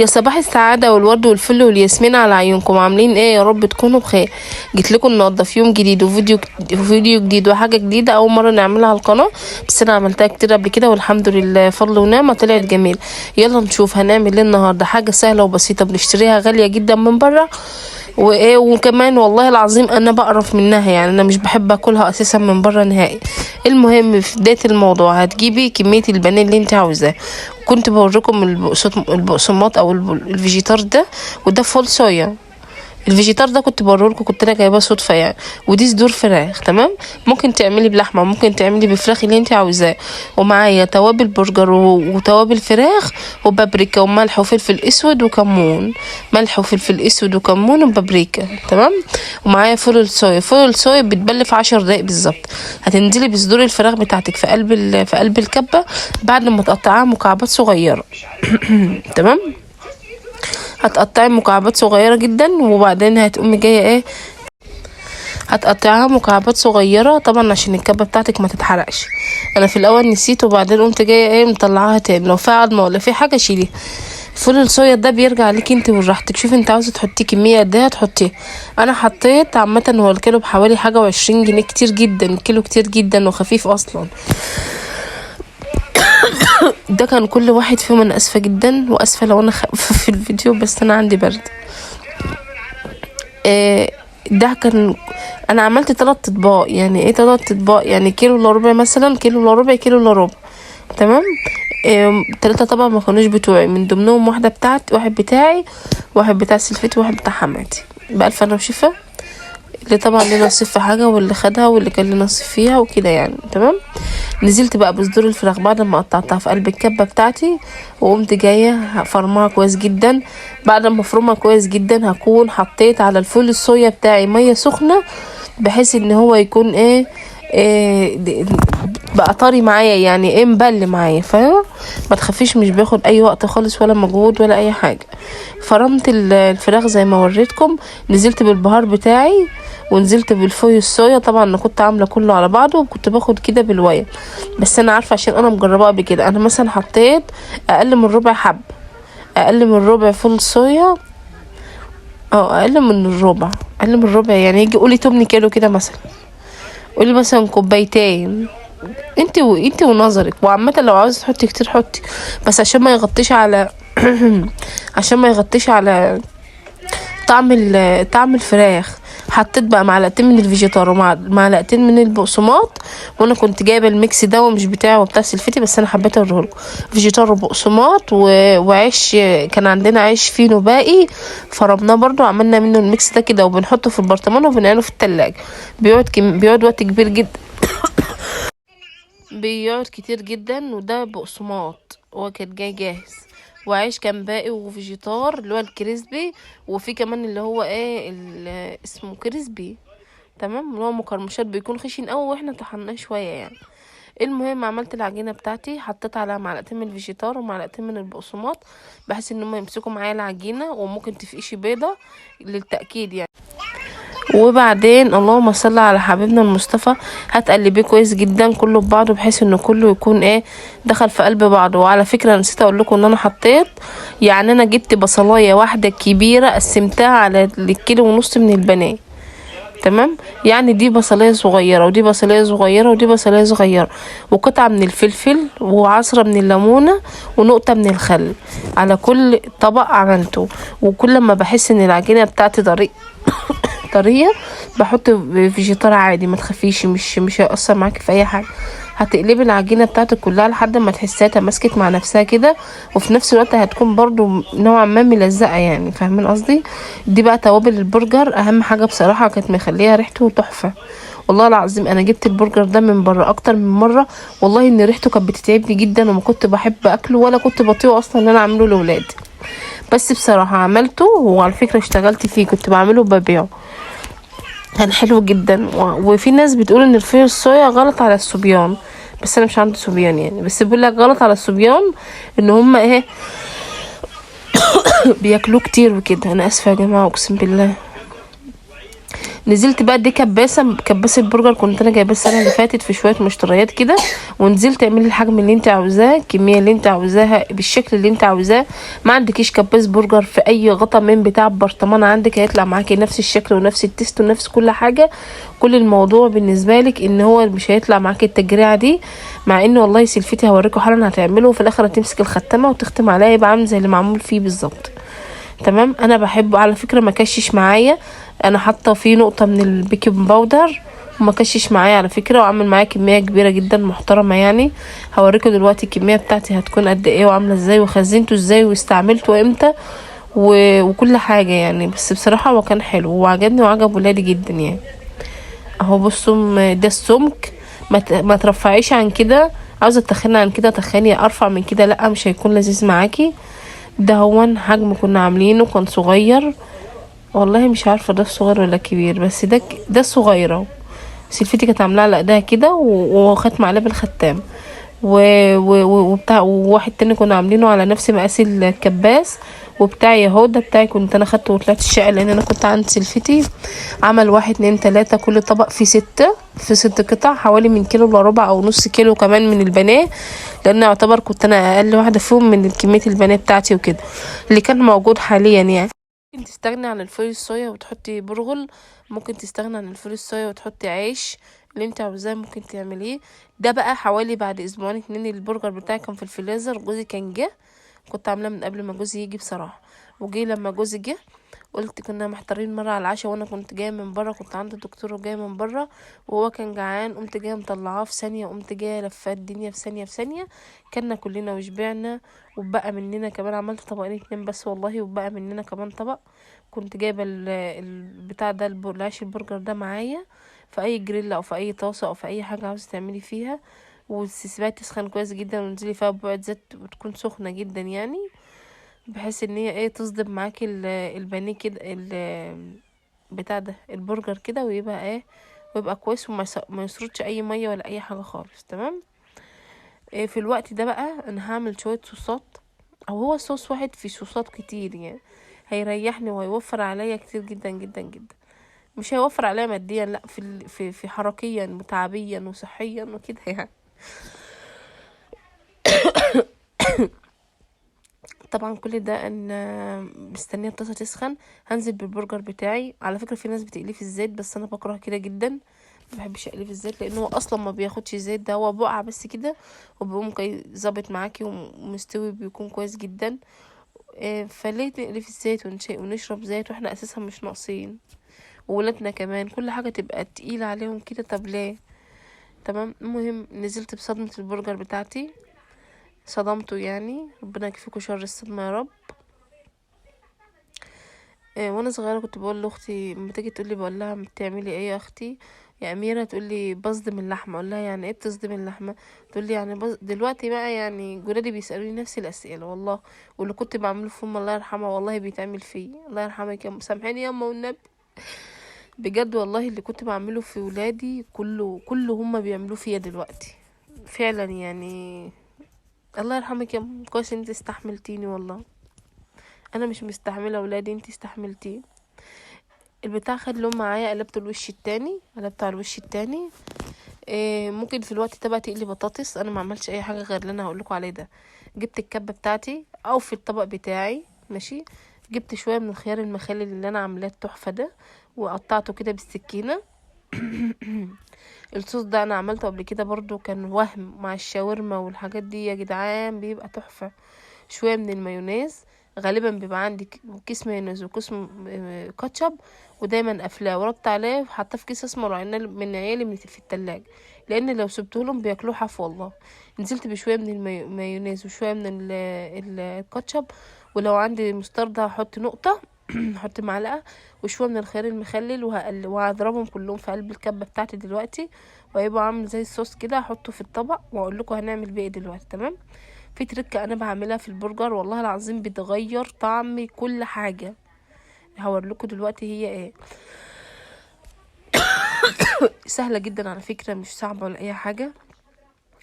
يا صباح السعادة والورد والفل والياسمين على عيونكم، عاملين ايه؟ يا رب تكونوا بخير. جيت لكم النهارده في يوم جديد وفيديو جديد وحاجة جديدة اول مرة نعملها على القناة، بس انا عملتها كتير قبل كده والحمد لله فضل ونعمة طلعت جميل. يلا نشوف هنعمل ايه النهارده. حاجة سهلة وبسيطة بنشتريها غالية جدا من بره وايه، وكمان والله العظيم انا بقرف منها، يعني انا مش بحب اكلها اساسا من بره نهائي. المهم في بدايه الموضوع هتجيبي كميه البانيه اللي انت عاوزاه. كنت بوريكم البقسماط او الفيجيتار ده، وده فول صويا. الفيجيتار ده كنت بوريلكم، كنت انا جايباه صدفه يعني. ودي صدور فراخ، تمام. ممكن تعملي بلحمه، ممكن تعملي بفراخ اللي انت عاوزاه. ومعايا توابل برجر وتوابل فراخ وبابريكا وملح وفلفل اسود وكمون. ملح وفلفل اسود وكمون وبابريكا، تمام. ومعايا فول الصويا. فول الصويا بيتبل في 10 دقايق بالظبط. هتنزلي بصدور الفراخ بتاعتك في قلب الكبه بعد ما تقطعيها مكعبات صغيره. تمام. هتقطعي مكعبات صغيرة جدا، وبعدين هتقومي جاية ايه، هتقطعيها مكعبات صغيرة طبعا عشان الكبة بتاعتك ما تتحرقش. انا في الاول نسيت وبعدين قمت جاية ايه مطلعاها تاني. لو في عظمة ولا في حاجة شيليها. فول الصويا ده بيرجع ليكي انت وراحتك، شوفي انت عاوزة تحطي كمية قد ايه هتحطيها. انا حطيت عامة هو الكيلو بحوالي حاجة و20 جنيه، كتير جدا، الكيلو كتير جدا وخفيف اصلا. ده كان كل واحد فيهم. انا اسفه جدا واسفه لو انا في الفيديو، بس انا عندي برد. ده كان انا عملت 3 اطباق. يعني ايه 3 اطباق؟ يعني كيلو الا ربع مثلا، كيلو الا ربع، كيلو الا ربع، تمام. 3 طبعا ما كانوش بتوعي، من ضمنهم واحده بتاعتي، واحد بتاعي، واحد بتاع سلفتي، وواحد بتاع حماتي. بألف انا وشفا، اللي طبعا ليه نصيب في حاجه واللي خدها واللي كان ليه نصيب فيها وكده يعني، تمام. نزلت بقى بصدور الفراخ بعد ما قطعتها في قلب الكبه بتاعتي، وقمت جايه فرمها كويس جدا. بعد ما افرمها كويس جدا هكون حطيت على الفول الصويا بتاعي ميه سخنه، بحيث ان هو يكون بقى طري معايا، يعني ايه مبل معايا، فاهمه؟ ما تخافيش، مش بياخد اي وقت خالص ولا مجهود ولا اي حاجه. فرمت الفراخ زي ما وريتكم، نزلت بالبهار بتاعي ونزلت بالفوي الصويا. طبعا انا كنت عامله كله على بعضه وكنت باخد كده بالويا، بس انا عارفه عشان انا مجرباه قبل كده. انا مثلا حطيت اقل من ربع حب، اقل من ربع فول صويا، اقل من الربع، اقل من الربع، يعني يجي قولي 8 كيلو كده مثلا، قولي مثلا كوبايتين. انت ونظرك. وعامه لو عاوزه تحطي كتير حطي، بس عشان ما يغطيش على عشان ما يغطيش على طعم الفراخ. حطيت بقى معلقتين من الفيجيتار ومعلقتين من البقسماط. وانا كنت جايبه الميكس ده ومش بتاعي وبتاع سلفتي، بس انا حبيت اوريهولكم. فيجيتار وبقسماط وعيش، كان عندنا عيش فينو باقي فرمناه برضو، عملنا منه الميكس ده كده، وبنحطه في البرطمان وبنعينه في التلاجة. بيقعد وقت كبير جدا. بيقعد كتير جدا. وده بقسماط هو كان جاي جاهز، وعيش كان باقي، وفيجيتار اللي هو الكريسبي، وفي كمان اللي هو اسمه كريسبي، تمام، اللي هو مقرمشات بيكون خشن قوي واحنا طحناه شويه يعني. المهم عملت العجينه بتاعتي، حطيت عليها معلقتين من الفيجيتار ومعلقتين من البقسماط، بحيث ان هم يمسكوا معايا العجينه. وممكن تفقشي بيضه للتاكيد يعني. وبعدين اللهم صل على حبيبنا المصطفى، هتقلبيه كويس جدا كله ببعضه، بحيث ان كله يكون دخل في قلب بعضه. وعلى فكره نسيت اقول لكم ان انا حطيت، يعني انا جبت بصلايه واحده كبيره قسمتها على الكيلو ونص من البانيه، تمام. يعني دي بصلايه صغيره ودي بصلايه صغيره ودي بصلايه صغيره، وقطعه من الفلفل وعصره من الليمونه ونقطه من الخل على كل طبق عملته. وكل ما بحس ان العجينه بتاعتي طريه بحط فيجيتار عادي، ما تخافيش، مش هيأثر معاكي في اي حاجه. هتقلبي العجينه بتاعتك كلها لحد ما تحسيها تماسكت مع نفسها كده، وفي نفس الوقت هتكون برضو نوعا ما ملزقه، يعني فاهمين قصدي؟ دي بقى توابل البرجر، اهم حاجه بصراحه، كانت مخليها ريحته تحفه. والله العظيم انا جبت البرجر ده من بره اكتر من مره، والله ان ريحته كانت بتتعبني جدا، وما كنت بحب اكله ولا كنت بطيقه اصلا ان انا اعمله لاولادي. بس بصراحه عملته، وعلى فكره اشتغلت فيه، كنت بعمله وببيعه، كان حلو جدا. وفي ناس بتقول ان الفول الصويا غلط على الصبيان، بس انا مش عندي صبيان يعني، بس بيقول لك غلط على الصبيان ان هم بياكلوه كتير وكده. انا اسفه يا جماعه اقسم بالله. نزلت بقى دي كباسه برجر كنت انا جايباه السنه اللي فاتت في شويه مشتريات كده، ونزلت اعملي الحجم اللي انت عاوزاه، الكميه اللي انت عاوزاها بالشكل اللي انت عاوزاه. ما عندكيش كباس برجر في اي غطا من بتاع برطمان عندك هيطلع معاكي نفس الشكل ونفس التيست ونفس كل حاجه. كل الموضوع بالنسبه لك ان هو مش هيطلع معاكي التجريعه دي، مع ان والله سلفتي هوريكم حالا هتعمله، وفي الاخر هتمسك الختامه وتختم عليها يبقى عامل زي اللي معمول فيه بالظبط. تمام. انا بحبه على فكره، ما كشش معايا، انا حاطه فيه نقطه من البيكنج باودر وما كشش معايا على فكره، وعامل معايا كميه كبيره جدا محترمه يعني. هوريكم دلوقتي الكميه بتاعتي هتكون قد ايه وعامله ازاي وخزنته ازاي واستعملته امتى وكل حاجه يعني. بس بصراحه هو كان حلو وعجبني وعجب ولادي جدا يعني. اهو بصوا ده السمك، ما ترفعيش عن كده، عاوزه تخني عن كده تخني، ارفع من كده لا مش هيكون لذيذ معاكي. ده هو حجم كنا عاملينه كان صغير، والله مش عارفه ده الصغير ولا الكبير، بس ده الصغيره. سلفتي كانت عاملاها على ايدها كده وختم عليه بالختام وبتاع، وواحد تاني كنا عاملينه على نفس مقاس الكباس. وبتاعي اهو ده بتاعي كنت انا خدته وطلعت الشقه لان انا كنت عند سلفتي. عمل 1 2 3 كل طبق فيه 6 في 6 قطع، حوالي من كيلو الا ربع او نص كيلو كمان من البانيه، لان يعتبر كنت انا اقل واحده فيهم من كميه البانيه بتاعتي وكده اللي كان موجود حاليا يعني. ممكن تستغني عن الفول الصويا وتحطي برغل، ممكن تستغني عن الفول الصويا وتحطي عيش، اللي انت عاوزاه ممكن تعمليه. ده بقى حوالي بعد اسبوعين 2 البرجر بتاعي كان في الفريزر، جوزي كان جه، كنت عاملاه من قبل ما جوزي يجي بصراحه. وجي لما جوزي جه قلت كنا محضرين مره على العشاء، وانا كنت جايه من بره، كنت عند الدكتور وجايه من بره وهو كان جعان، قمت جايه مطلعاه في ثانيه، قمت جايه لفات الدنيا في ثانيه في ثانيه. كلنا كلنا وشبعنا، وبقى مننا كمان عملت طبقين 2 بس والله، وبقى مننا كمان طبق. كنت جايبه البتاع ده العيش البرجر ده معايا في اي جريل او في اي طاسه او في اي حاجه عاوزه تعملي فيها، وتسيبيها تسخن كويس جدا وتنزلي فيها ببعد زيت وتكون سخنه جدا يعني، بحيث ان هي تصدب معاكي البانيه كده بتاع ده البرجر كده، ويبقى ويبقى كويس وما يسرطش اي ميه ولا اي حاجه خالص. تمام. في الوقت ده بقى انا هعمل شويه صوصات، او هو صوص واحد في صوصات كتير يعني، هيريحني وهيوفر عليا كتير جدا جدا جدا. مش هيوفر عليا ماديا لا، في حركيا وتعبيا وصحيا وكده يعني. طبعا كل ده انا مستنيه الطاسه تسخن. هنزل بالبرجر بتاعي، على فكره في ناس بتقليه في الزيت بس انا بكره كده جدا، ما بحبش اقليه في الزيت لانه هو اصلا ما بياخدش زيت، ده هو بقع بس كده وبيقوم ظابط معاكي ومستوي بيكون كويس جدا. فليه نقليه في الزيت ونشرب زيت واحنا اساسا مش ناقصين، وولادنا كمان كل حاجه تبقى تقيله عليهم كده، طب ليه؟ تمام. المهم نزلت بصدمه البرجر بتاعتي، صدمته يعني، ربنا يكفيكوا شر الصدمه يا رب. وانا صغيره كنت بقول لاختي لما تيجي تقولي، بقول لها بتعملي ايه يا اختي يا اميره، تقولي بصدم اللحمه، اقول لها يعني ايه بتصدم اللحمه، تقول لي يعني دلوقتي بقى يعني جولادي بيسالوني نفس الاسئله والله، واللي كنت بعمله فيهم الله يرحمها والله بيتعمل فيه، الله يرحمك يا سامحيني يا اما والنبي، بجد والله اللي كنت بعمله في ولادي كله هما بيعملوه فيا دلوقتي فعلا يعني. الله يرحمك يا أم، كويس انت استحملتيني والله، انا مش مستحمله ولادي، انت استحملتيه. البتاع خد لون معايا، قلبته الوش التاني، قلبته على الوش التاني. ممكن في الوقت ده بقى تقلي بطاطس، انا ما عملتش اي حاجه غير اللي انا هقولكوا عليه ده. جبت الكبه بتاعتي او في الطبق بتاعي ماشي، جبت شويه من الخيار المخلل اللي انا عاملاه التحفه ده وقطعته كده بالسكينه. الصوص ده انا عملته قبل كده برضو، كان وهم مع الشاورما والحاجات دي يا جدعان بيبقى تحفه. شويه من المايونيز، غالبا بيبقى عندي كيس مايونيز وكيس كاتشب، ودايما قافلاه وربط عليه وحاطاه في كيس اسمر وعيناه من عيالي في التلاجة، لان لو سبته لهم بياكلوه حاف والله. نزلت بشويه من المايونيز وشويه من الكاتشب، ولو عندي مستردة هحط نقطه هحط معلقه، وشويه من الخيار المخلل وهضربهم كلهم في قلب الكبه بتاعتي دلوقتي، وهيبقى عامل زي الصوص كده، هحطه في الطبق واقول لكم هنعمل بيه ايه دلوقتي. تمام. في تركة انا بعملها في البرجر والله العظيم بتغير طعم كل حاجة، هوريلكوا دلوقتي هي ايه. سهلة جدا على فكرة، مش صعبة ولا اي حاجة،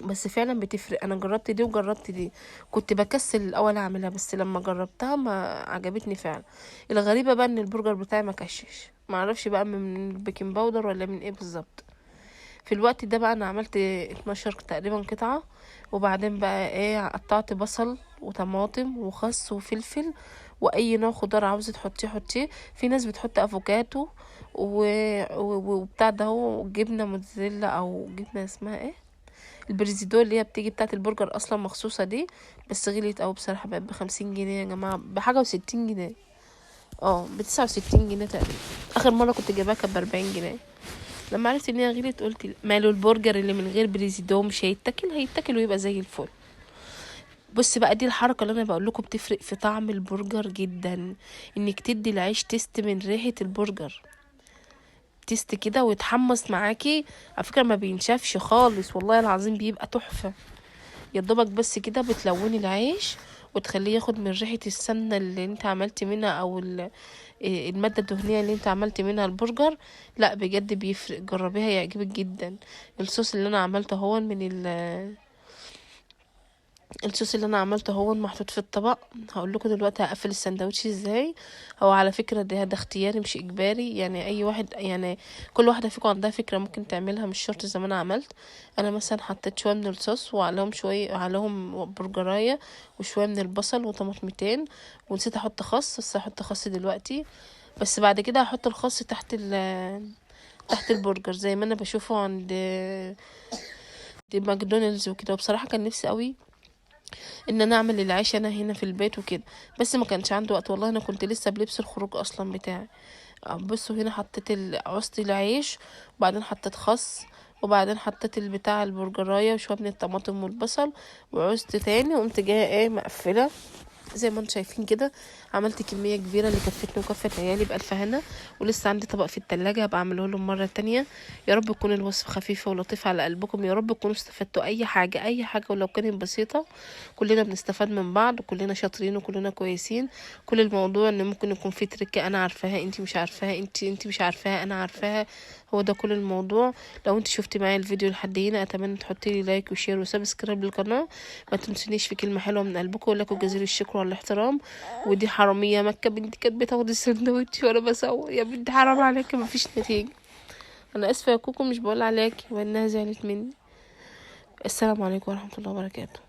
بس فعلا بتفرق. انا جربت دي وجربت دي، كنت بكسل الاول اعملها بس لما جربتها ما عجبتني فعلا. الغريبة بقى ان البرجر بتاعي ما كشش، معرفش بقى من البيكنج باودر ولا من ايه بالظبط. في الوقت ده بقى انا عملت 12 تقريبا قطعة. وبعدين بقى ايه، قطعت بصل وطماطم وخس وفلفل واي نوع خضار عاوزة تحطيه حطيه. في ناس بتحط افوكاتو وبتاع ده، هو جبنة موتزاريلا او جبنة اسمها ايه، البريزيدو اللي هي بتيجي بتاعت البرجر اصلا مخصوصة دي. بس غليت اوي بصراحة، بقت ب50 جنيه يا جماعة، بحاجة و60 جنيه. اه ب69 جنيه تقريبا. اخر مرة كنت جايباها كانت ب40 جنيه. لما عرفت ان هي غليت قلت ماله، البرجر اللي من غير بريزيدو مش هيتاكل، هيتاكل ويبقى زي الفل. بص بقى، دي الحركه اللي انا بقول لكم بتفرق في طعم البرجر جدا، انك تدي العيش تيست من ريحه البرجر، تيست كده ويتحمص معاكي. على فكره ما بينشفش خالص، والله العظيم بيبقى تحفه. يا دوبك بس كده بتلوني العيش وتخليه ياخد من ريحه السمنه اللي انت عملت منها، او الماده الدهنيه اللي انت عملت منها البرجر. لا بجد بيفرق، جربيها يعجبك جدا. الصوص اللي انا عملته هو الصوص اللي انا عملته هو محطوط في الطبق. هقول لكم دلوقتي هقفل السندوتش ازاي. هو على فكره ده اختياري مش اجباري، يعني اي واحد، يعني كل واحده فيكم عندها فكره ممكن تعملها، مش شرط زي ما انا عملت. انا مثلا حطيت شويه من الصوص وعليهم شويه، عليهم برجرايه وشويه من البصل وطماطمتين. ونسيت احط خس، بس هحط خس دلوقتي. بس بعد كده هحط الخس تحت البرجر زي ما انا بشوفه عند ماكدونالدز وكده. وبصراحه كان نفسي قوي ان انا اعمل العيش انا هنا في البيت وكده، بس ما كانش عندي وقت. والله انا كنت لسه بلبس الخروج اصلا بتاعي. بصوا هنا حطيت عصت العيش، وبعدين حطيت خس، وبعدين حطيت البتاع البرجرايه وشويه من الطماطم والبصل، وعوزت تاني وقمت جايه ايه مقفله زي ما انتم شايفين كده. عملت كميه كبيره اللي كفتني وكفت عيالي بألف هنا. ولسه عندي طبق في التلاجة هبقى اعمله لهم مره تانية. يا رب تكون الوصفه خفيفه ولطيفه على قلبكم، يا رب تكونوا استفدتوا اي حاجه اي حاجه ولو كانت بسيطه. كلنا بنستفاد من بعض، وكلنا شاطرين وكلنا كويسين. كل الموضوع ان ممكن يكون في تركه انا عارفاها انت مش عارفاها، انت مش عارفاها انا عارفاها. هو ده كل الموضوع. لو انت شفتي معايا الفيديو لحد هنا اتمنى تحطي لي لايك وشير وسبسكرايب للقناه. ما تنسونيش في كلمه حلوه من قلبكم، ولكم جزيل الشكر والاحترام. ودي حراميه مكه بنتي كانت بتاخد السندوتش وانا بسوي، يا بنتي حرام عليكي مفيش نتيجه. انا اسفه يا كوكو، مش بقول عليكي وانها زعلت مني. السلام عليكم ورحمه الله وبركاته.